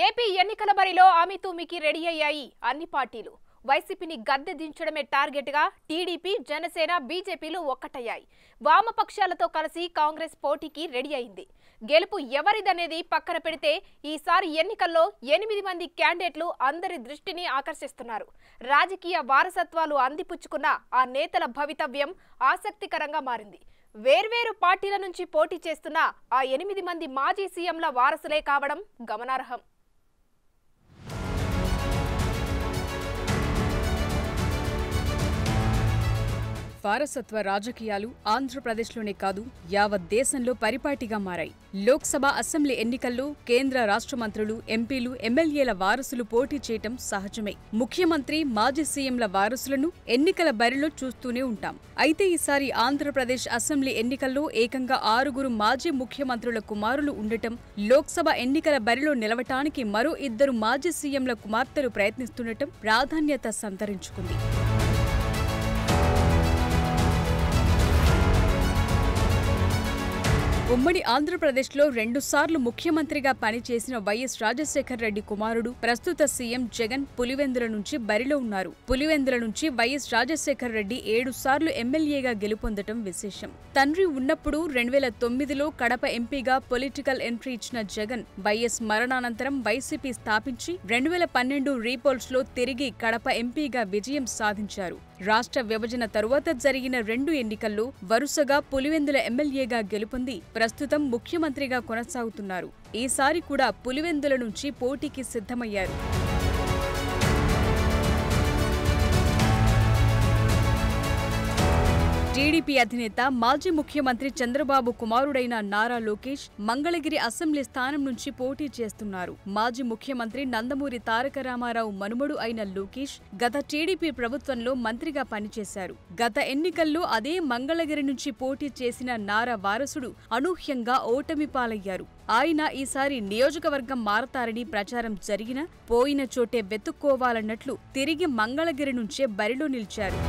AP ఎన్నికల బరిలో ఆమితూమికి ready అయ్యాయి అన్ని పార్టీలు. వైసీపీని గద్దె దించడమే టార్గెట్ గా టీడీపీ, జనసేన, బీజేపీలు ఒక్కటయ్యాయి. వామపక్షాలతో కలిసి కాంగ్రెస్ పోటీకి రెడీ అయింది. గెలుపు ఎవరిదనేది పక్కన పెడితే ఈసారి ఎన్నికల్లో 8 మంది క్యాండిడేట్లు అందరి దృష్టిని ఆకర్షిస్తున్నారు. రాజకీయ వారసత్వాలు అందిపుచ్చుకున్న ఆ నేతల భవితవ్యం ఆసక్తికరంగా మారింది. వేర్వేరు పార్టీల నుంచి పోటీ చేస్తున్న ఆ 8 మంది మాజీ సీఎంల వారసులే కావడం గమనార్హం. వారసత్వ రాజకీయాలు ఆంధ్రప్రదేశ్లోనే కాదు యావత్ దేశంలో పరిపాటిగా మారాయి. లోక్సభ, అసెంబ్లీ ఎన్నికల్లో కేంద్ర రాష్ట్ర మంత్రులు, ఎంపీలు, ఎమ్మెల్యేల వారసులు పోటీ చేయటం సహజమే. ముఖ్యమంత్రి, మాజీ సీఎంల వారసులను ఎన్నికల బరిలో చూస్తూనే ఉంటాం. అయితే ఈసారి ఆంధ్రప్రదేశ్ అసెంబ్లీ ఎన్నికల్లో ఏకంగా 6 మాజీ ముఖ్యమంత్రుల కుమారులు ఉండటం, లోక్సభ ఎన్నికల బరిలో నిలవటానికి మరో 2 మాజీ సీఎంల కుమార్తెలు ప్రయత్నిస్తుండటం ప్రాధాన్యత సంతరించుకుంది. ఉమ్మడి ఆంధ్రప్రదేశ్లో 2 సార్లు ముఖ్యమంత్రిగా పనిచేసిన వైఎస్ రాజశేఖర్ రెడ్డి కుమారుడు, ప్రస్తుత సీఎం జగన్ పులివెందుల నుంచి బరిలో ఉన్నారు. పులివెందుల నుంచి వైఎస్ రాజశేఖర్ రెడ్డి 7 సార్లు ఎమ్మెల్యేగా గెలుపొందటం విశేషం. తండ్రి ఉన్నప్పుడు 2009లో కడప ఎంపీగా పొలిటికల్ ఎంట్రీ ఇచ్చిన జగన్, వైఎస్ మరణానంతరం వైసీపీ స్థాపించి 2012 రీపోల్స్ లో తిరిగి కడప ఎంపీగా విజయం సాధించారు. రాష్ట్ర విభజన తరువాత జరిగిన 2 ఎన్నికల్లో వరుసగా పులివెందుల ఎమ్మెల్యేగా గెలుపొంది ప్రస్తుతం ముఖ్యమంత్రిగా కొనసాగుతున్నారు. ఈసారి కూడా పులివెందుల నుంచి పోటీకి సిద్ధమయ్యారు. టీడీపీ అధినేత, మాజీ ముఖ్యమంత్రి చంద్రబాబు కుమారుడైన నారా లోకేష్ మంగళగిరి అసెంబ్లీ స్థానం నుంచి పోటీ చేస్తున్నారు. మాజీ ముఖ్యమంత్రి నందమూరి తారక రామారావు మనుమడు అయిన లోకేష్ గత టీడీపీ ప్రభుత్వంలో మంత్రిగా పనిచేశారు. గత ఎన్నికల్లో అదే మంగళగిరి నుంచి పోటీ చేసిన నారా వారసుడు అనూహ్యంగా ఓటమి పాలయ్యారు. ఆయన ఈసారి నియోజకవర్గం మారతారని ప్రచారం జరిగినా పోయిన చోటే వెతుక్కోవాలన్నట్లు తిరిగి మంగళగిరి నుంచే బరిలో నిలిచారు.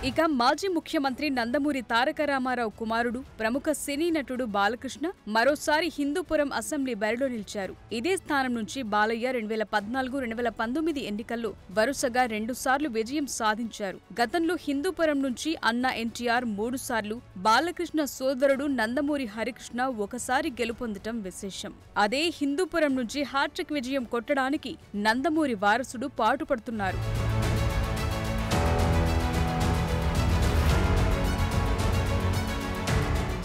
ఇక మాజీ ముఖ్యమంత్రి నందమూరి తారక రామారావు కుమారుడు, ప్రముఖ సినీ నటుడు బాలకృష్ణ మరోసారి హిందూపురం అసెంబ్లీ బరిలో నిలిచారు. ఇదే స్థానం నుంచి బాలయ్య 2014, 2019 ఎన్నికల్లో వరుసగా 2 సార్లు విజయం సాధించారు. గతంలో హిందూపురం నుంచి అన్న ఎన్టీఆర్ 3 సార్లు, బాలకృష్ణ సోదరుడు నందమూరి హరికృష్ణ 1 సారి గెలుపొందటం విశేషం. అదే హిందూపురం నుంచి హ్యాట్రిక్ విజయం కొట్టడానికి నందమూరి వారసుడు పాటుపడుతున్నారు.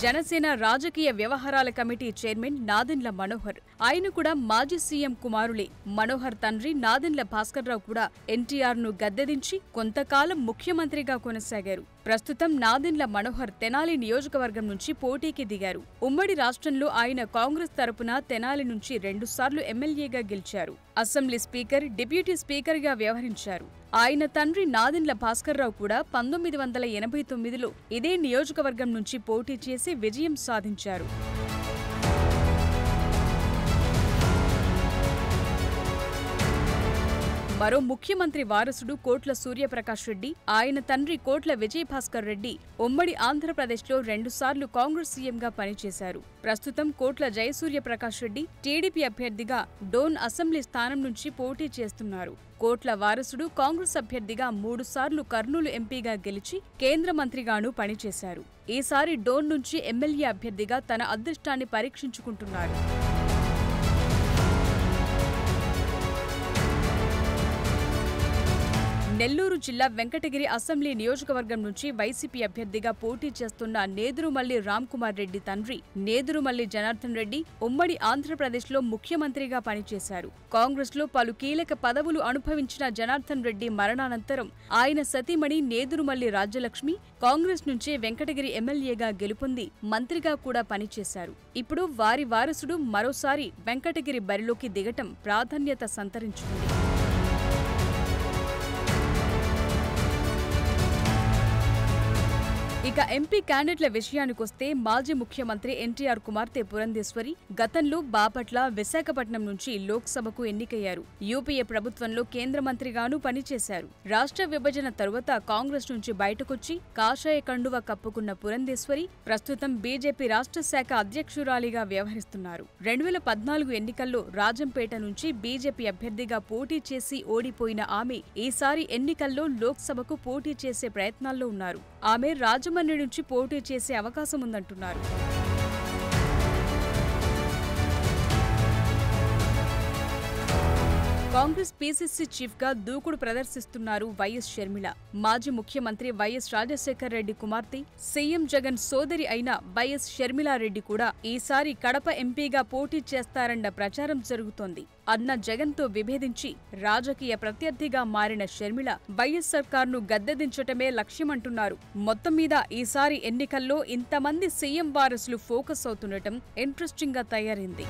జనసేన రాజకీయ వ్యవహారాల కమిటీ చైర్మన్ నాదెండ్ల మనోహర్, ఆయన కూడా మాజీ సీఎం కుమారులే. మనోహర్ తండ్రి నాదెండ్ల భాస్కర్రావు కూడా ఎన్టీఆర్ను గద్దెదించి కొంతకాలం ముఖ్యమంత్రిగా కొనసాగారు. ప్రస్తుతం నాదెండ్ల మనోహర్ తెనాలి నియోజకవర్గం నుంచి పోటీకి దిగారు. ఉమ్మడి రాష్ట్రంలో ఆయన కాంగ్రెస్ తరపున తెనాలి నుంచి 2 సార్లు ఎమ్మెల్యేగా గెలిచారు. అసెంబ్లీ స్పీకర్, డిప్యూటీ స్పీకర్గా వ్యవహరించారు. ఆయన తండ్రి నాదెండ్ల భాస్కర్రావు కూడా 1989లో ఇదే నియోజకవర్గం నుంచి పోటీ చేసి విజయం సాధించారు. మరో ముఖ్యమంత్రి వారసుడు కోట్ల సూర్యప్రకాష్ రెడ్డి, ఆయన తండ్రి కోట్ల విజయభాస్కర్ రెడ్డి ఉమ్మడి ఆంధ్రప్రదేశ్లో 2 సార్లు కాంగ్రెస్ సీఎంగా పనిచేశారు. ప్రస్తుతం కోట్ల జయసూర్యప్రకాష్ రెడ్డి టీడీపీ అభ్యర్థిగా డోన్ అసెంబ్లీ స్థానం నుంచి పోటీ చేస్తున్నారు. కోట్ల వారసుడు కాంగ్రెస్ అభ్యర్థిగా 3 సార్లు కర్నూలు ఎంపీగా గెలిచి కేంద్ర మంత్రిగానూ పనిచేశారు. ఈసారి డోన్ నుంచి ఎమ్మెల్యే అభ్యర్థిగా తన అదృష్టాన్ని పరీక్షించుకుంటున్నారు. నెల్లూరు జిల్లా వెంకటగిరి అసెంబ్లీ నియోజకవర్గం నుంచి వైసీపీ అభ్యర్థిగా పోటీ చేస్తున్న నేదురుమల్లి రామ్కుమార్ రెడ్డి తండ్రి నేదురుమల్లి జనార్దన్ రెడ్డి ఉమ్మడి ఆంధ్రప్రదేశ్లో ముఖ్యమంత్రిగా పనిచేశారు. కాంగ్రెస్లో పలు కీలక పదవులు అనుభవించిన జనార్దన్ రెడ్డి మరణానంతరం ఆయన సతీమణి నేదురుమల్లి రాజ్యలక్ష్మి కాంగ్రెస్ నుంచే వెంకటగిరి ఎమ్మెల్యేగా గెలుపొంది మంత్రిగా కూడా పనిచేశారు. ఇప్పుడు వారి వారసుడు మరోసారి వెంకటగిరి బరిలోకి దిగటం ప్రాధాన్యత సంతరించుకుంది. ఇక ఎంపీ క్యాండిడేట్ల విషయానికొస్తే మాజీ ముఖ్యమంత్రి ఎన్టీఆర్ కుమార్తె పురంధేశ్వరి గతంలో బాపట్ల, విశాఖపట్నం నుంచి లోక్సభకు ఎన్నికయ్యారు. యూపీఏ ప్రభుత్వంలో కేంద్ర మంత్రిగానూ పనిచేశారు. రాష్ట్ర విభజన తరువాత కాంగ్రెస్ నుంచి బయటకొచ్చి కాషాయ కండువ కప్పుకున్న పురంధేశ్వరి ప్రస్తుతం బీజేపీ రాష్ట్ర శాఖ అధ్యక్షురాలిగా వ్యవహరిస్తున్నారు. 2014 ఎన్నికల్లో రాజంపేట నుంచి బీజేపీ అభ్యర్థిగా పోటీ చేసి ఓడిపోయిన ఆమె ఈసారి ఎన్నికల్లో లోక్సభకు పోటీ చేసే ప్రయత్నాల్లో ఉన్నారు. ఆమె రాజమండ్రి నుంచి పోటీ చేసే అవకాశం ఉందంటున్నారు. కాంగ్రెస్ పీసీసీ చీఫ్ గా దూకుడు ప్రదర్శిస్తున్నారు వైఎస్ షర్మిల. మాజీ ముఖ్యమంత్రి వైఎస్ రాజశేఖర్ రెడ్డి కుమార్తె, సీఎం జగన్ సోదరి అయిన వైఎస్ షర్మిలారెడ్డి కూడా ఈసారి కడప ఎంపీగా పోటీ చేస్తారన్న ప్రచారం జరుగుతోంది. అన్న జగన్ తో విభేదించి రాజకీయ ప్రత్యర్థిగా మారిన షర్మిల వైఎస్ సర్కార్ను గద్దెదించటమే లక్ష్యమంటున్నారు. మొత్తం మీద ఈసారి ఎన్నికల్లో ఇంతమంది సీఎం వారసులు ఫోకస్ అవుతుండటం ఇంట్రెస్టింగ్ గా తయారైంది.